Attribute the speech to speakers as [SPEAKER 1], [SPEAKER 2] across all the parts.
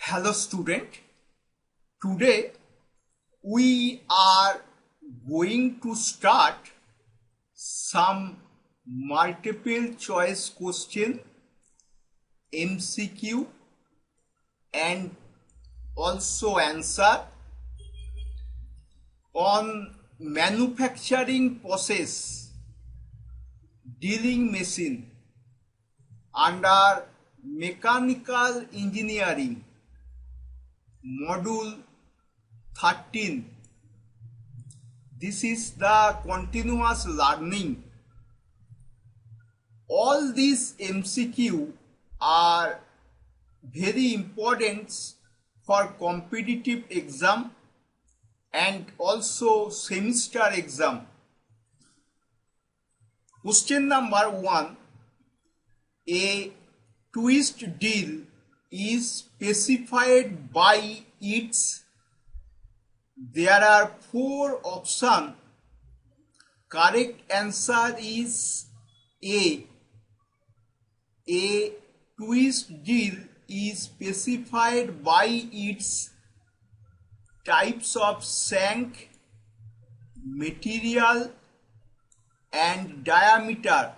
[SPEAKER 1] Hello student, today we are going to start some multiple choice question MCQ and also answer on manufacturing process dealing machine under mechanical engineering module 13. This is the continuous learning. All these MCQ are very important for competitive exam and also semester exam. Question number 1. A twist deal is specified by its. There are 4 options. Correct answer is A. A twist deal is specified by its types of shank, material and diameter.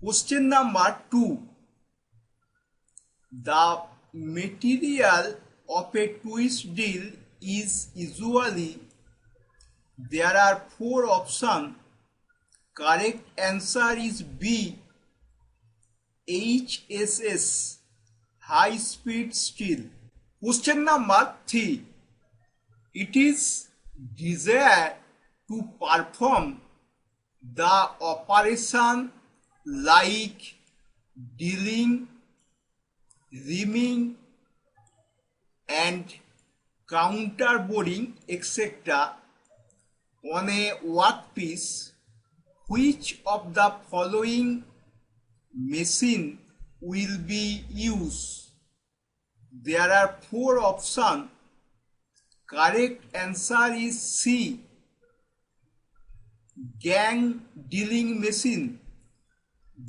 [SPEAKER 1] Question number 2. The material of a twist deal is usually. There are 4 options. Correct answer is B. HSS, high speed steel. Question number 3. It is desired to perform the operation like drilling, reaming and counterboring etc. on a workpiece. Which of the following machine will be used? There are 4 options. Correct answer is C. Gang drilling machine.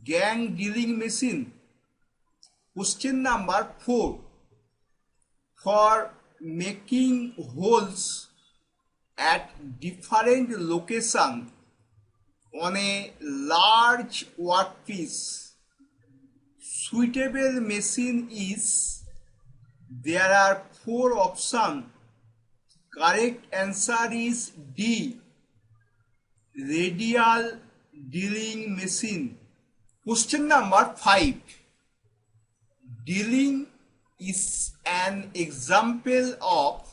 [SPEAKER 1] Gang drilling machine. Question number 4. For making holes at different locations on a large workpiece, suitable machine is. There are 4 options. Correct answer is D. Radial drilling machine. Question number 5. Drilling is an example of.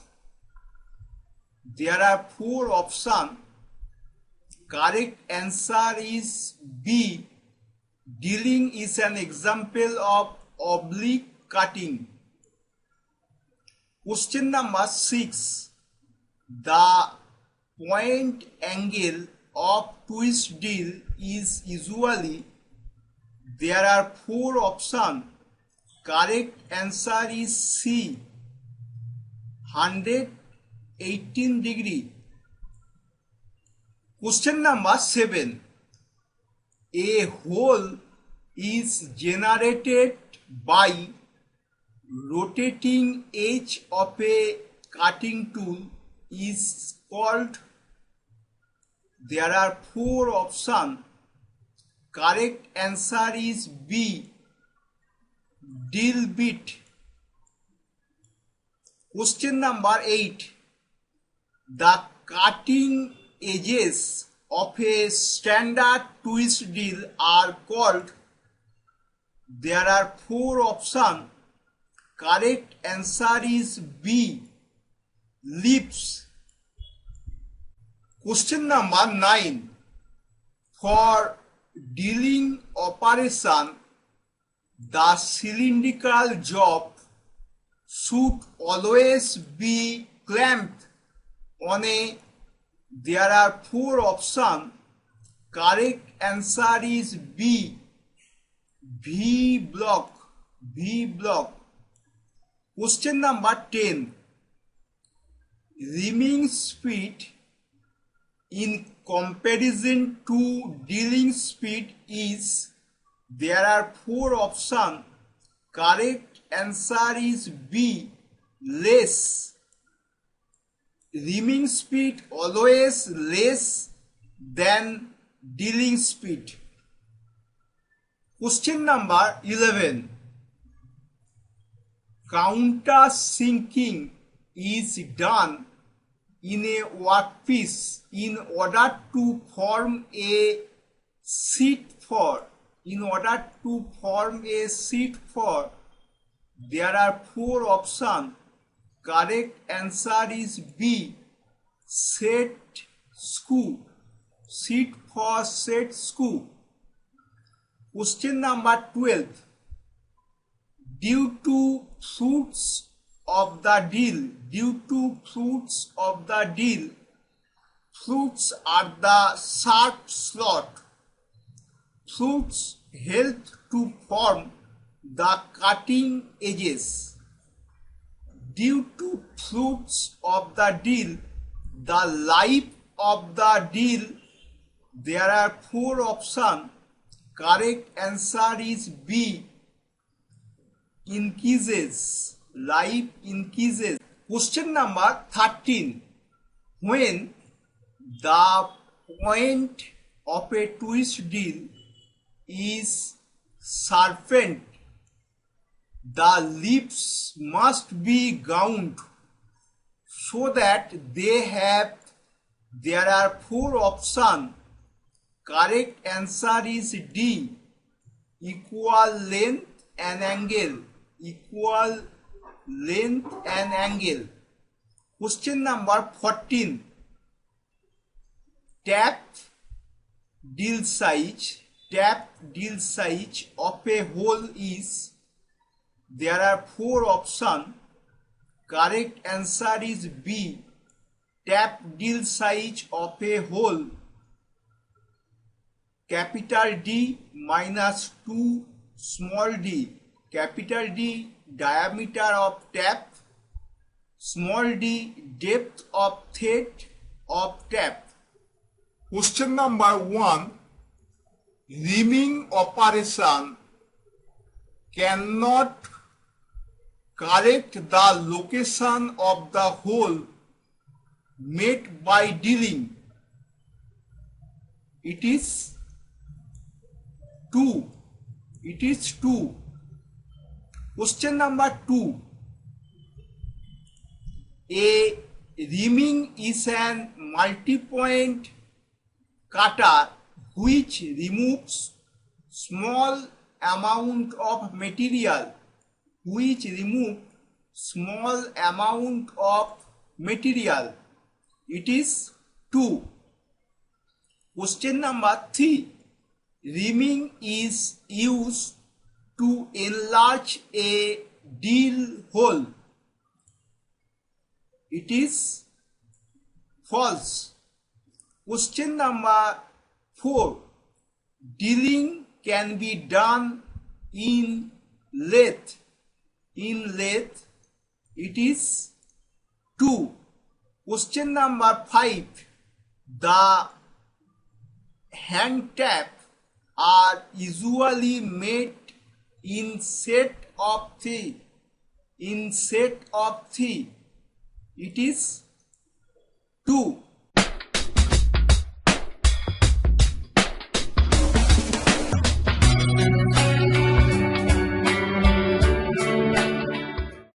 [SPEAKER 1] There are 4 options. Correct answer is B. Drilling is an example of oblique cutting. Question number 6. The point angle of twist deal is usually. There are 4 options. Correct answer is C. 118 degree. Question number 7. A hole is generated by rotating edge of a cutting tool is called. There are 4 options. Correct answer is B. Drill bit. Question number 8. The cutting edges of a standard twist deal are called. There are 4 options. Correct answer is B. Lips. Question number 9. For drilling operation, the cylindrical job should always be clamped on a. There are 4 options. Correct answer is B. V block. V block. Question number 10. Reaming speed in comparison to drilling speed is. There are 4 options. Correct answer is B, less. Reaming speed always less than dealing speed. Question number 11. Countersinking is done in a workpiece in order to form a sheet for. There are 4 options. Correct answer is B, set screw. Sheet for set screw. Question number 12. Due to fruits of the deal, fruits are the sharp slot. Fruits help to form the cutting edges. Due to fruits of the deal, the life of the deal, there are 4 options. Correct answer is B, increases. Life increases. Question number 13. When the point of a twist deal is sharpened, the lips must be ground so that there are 4 options. Correct answer is D, equal length and angle. Question number 14. Tapped deal size of a hole is, there are 4 options. Correct answer is B, tapped deal size of a hole, capital D minus 2 small d. Capital D, diameter of tap. Small d, depth of thread of tap. Question number 1. Reaming operation cannot correct the location of the hole made by drilling. It is 2. Question number 2. A reaming is an multi-point cutter which removes small amount of material. It is 2. Question number 3. Reaming is used to enlarge a drill hole. It is false. Question number 4. Drilling can be done in lathe. It is 2. Question number 5. The hand tap are usually made in set of 3. It is 2.